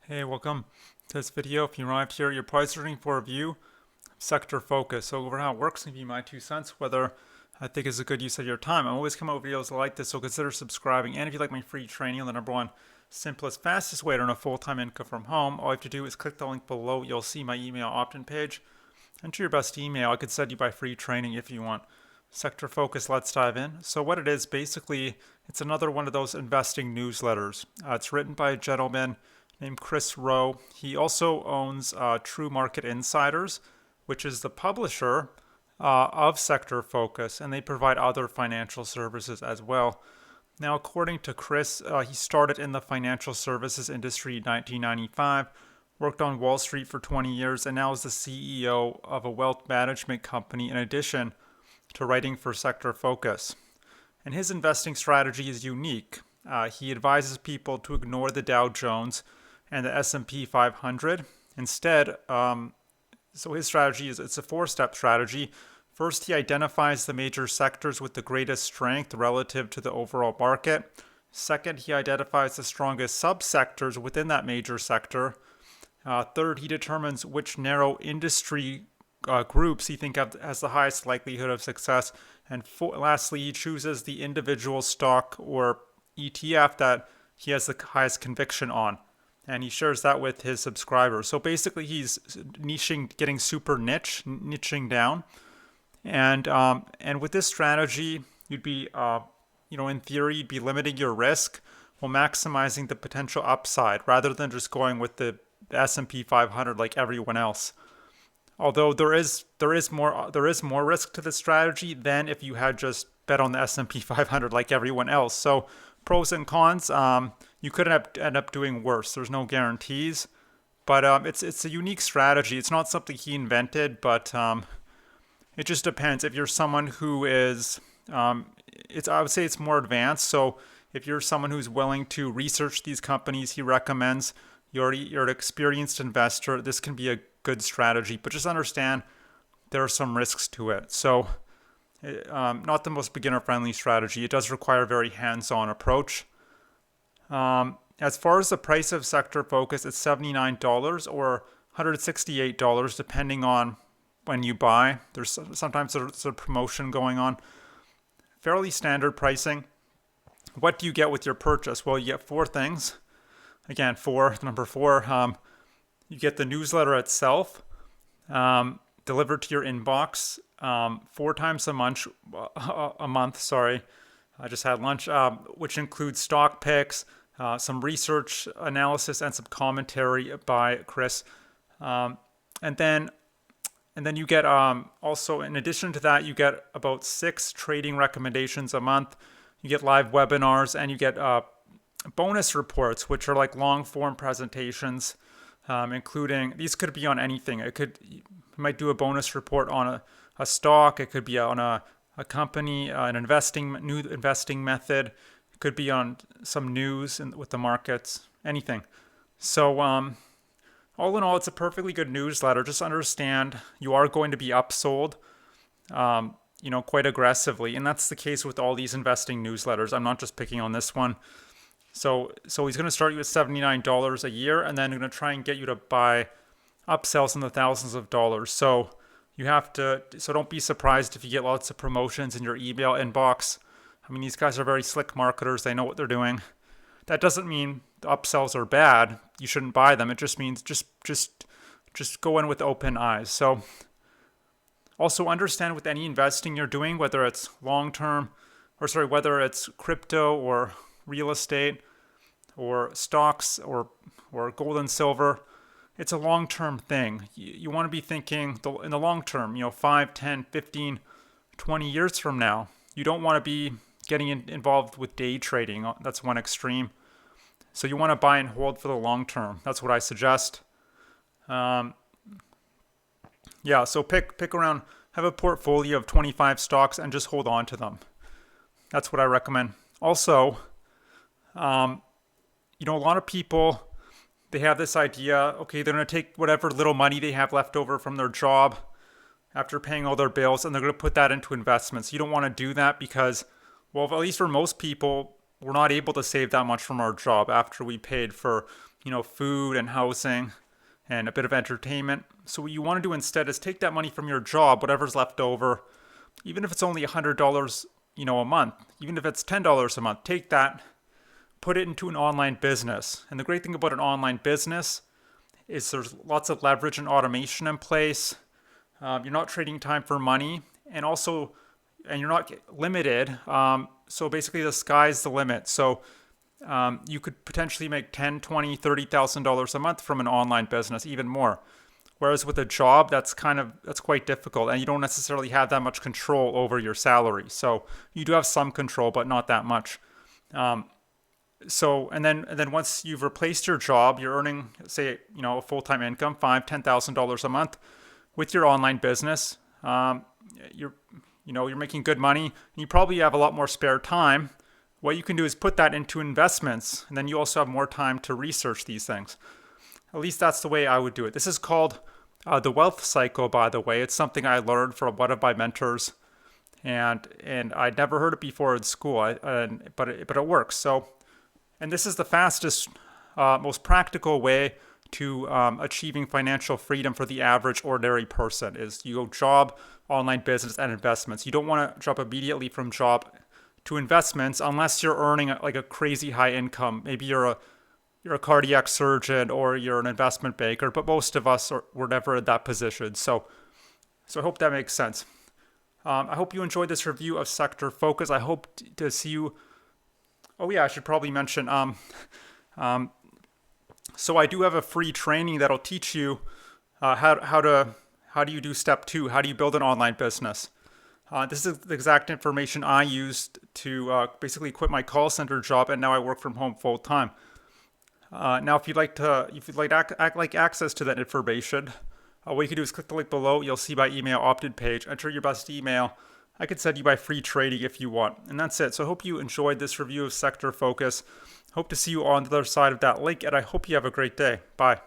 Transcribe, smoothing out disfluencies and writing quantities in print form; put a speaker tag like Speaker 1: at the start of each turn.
Speaker 1: Hey, welcome to this video. If you arrived here, you're probably searching for a view of sector focus. So over how it works, give you my 2 cents, whether I think is a good use of your time. I always come out with videos like this, so consider subscribing. And if you like my free training on the number one simplest, fastest way to earn a full-time income from home, all you have to do is click the link below. You'll see my email opt-in page. Enter your best email. I could send you my free training if you want. Sector focus, let's dive in. So what it is, basically, it's another one of those investing newsletters. It's written by a gentleman named Chris Rowe. He also owns True Market Insiders, which is the publisher of Sector Focus, and they provide other financial services as well. Now, according to Chris, he started in the financial services industry in 1995, worked on Wall Street for 20 years, and now is the CEO of a wealth management company in addition to writing for Sector Focus. And his investing strategy is unique. He advises people to ignore the Dow Jones and the S&P 500. Instead, so his strategy is it's a four-step strategy. First, he identifies the major sectors with the greatest strength relative to the overall market. Second, he identifies the strongest subsectors within that major sector. Third, he determines which narrow industry groups he thinks has the highest likelihood of success. And lastly, he chooses the individual stock or ETF that he has the highest conviction on. And he shares that with his subscribers. So basically, he's niching, getting super niching down. And with this strategy, you'd be, in theory, you'd be limiting your risk while maximizing the potential upside rather than just going with the S&P 500 like everyone else. Although there is more risk to this strategy than if you had just bet on the S&P 500 like everyone else. So pros and cons. You could end up doing worse. There's no guarantees, but it's a unique strategy. It's not something he invented, but it just depends. If you're someone who is, I would say it's more advanced. So if you're someone who's willing to research these companies he recommends, you're an experienced investor, this can be a good strategy. But just understand there are some risks to it. So not the most beginner-friendly strategy. It does require a very hands-on approach. As far as the price of Sector Focus, it's $79 or $168 depending on when you buy. Sometimes there's a promotion going on. Fairly standard pricing. What do you get with your purchase? Well, you get four things. Again, number four, you get the newsletter itself delivered to your inbox 4 times a month. Sorry, I just had lunch, which includes stock picks, some research analysis, and some commentary by Chris. And then you get also, in addition to that, you get about 6 trading recommendations a month. You get live webinars, and you get bonus reports, which are like long form presentations, including, these could be on anything. You might do a bonus report on a stock. It could be on a company, new investing method. It could be on some news with the markets, anything. So all in all, it's a perfectly good newsletter. Just understand you are going to be upsold, quite aggressively. And that's the case with all these investing newsletters. I'm not just picking on this one. So he's going to start you at $79 a year, and then going to try and get you to buy upsells in the thousands of dollars. So don't be surprised if you get lots of promotions in your email inbox. I mean, these guys are very slick marketers. They know what they're doing. That doesn't mean the upsells are bad. You shouldn't buy them. It just means just go in with open eyes. So also understand with any investing you're doing, whether it's whether it's crypto or real estate or stocks or gold and silver, it's a long-term thing. You want to be thinking in the long term, 5, 10, 15, 20 years from now. You don't want to be getting involved with day trading. That's one extreme. So you want to buy and hold for the long term. That's what I suggest. So pick around, have a portfolio of 25 stocks and just hold on to them. That's what I recommend. Also, a lot of people, they have this idea, okay, they're going to take whatever little money they have left over from their job after paying all their bills, and they're going to put that into investments. You don't want to do that because, well, at least for most people, we're not able to save that much from our job after we paid for, food and housing and a bit of entertainment. So what you want to do instead is take that money from your job, whatever's left over, even if it's only $100, a month, even if it's $10 a month, take that, put it into an online business. And the great thing about an online business is there's lots of leverage and automation in place. You're not trading time for money, and you're not limited. So basically, the sky's the limit. So you could potentially make $10, $20, $30,000 a month from an online business, even more. Whereas with a job, that's quite difficult, and you don't necessarily have that much control over your salary. So you do have some control, but not that much. And then once you've replaced your job, you're earning, say, a full-time income, $5,000, $10,000 a month with your online business. You're making good money, and you probably have a lot more spare time. What you can do is put that into investments, and then you also have more time to research these things. At least that's the way I would do it. This is called the wealth cycle, by the way. It's something I learned from one of my mentors, and I'd never heard it before in school. But it works. So, and this is the fastest, most practical way to achieving financial freedom for the average ordinary person. Is you go job, online business, and investments. You don't want to jump immediately from job to investments unless you're earning like a crazy high income. Maybe you're a cardiac surgeon or you're an investment banker, but most of us were never in that position. So I hope that makes sense. I hope you enjoyed this review of Sector Focus. I hope to see you. Oh yeah, I should probably mention. So I do have a free training that'll teach you how do you do step 2? How do you build an online business? This is the exact information I used to basically quit my call center job, and now I work from home full time. Now, if you'd like access to that information, what you can do is click the link below. You'll see my email opt-in page. Enter your best email. I could send you my free training if you want. And that's it. So I hope you enjoyed this review of Sector Focus. Hope to see you on the other side of that link, and I hope you have a great day. Bye.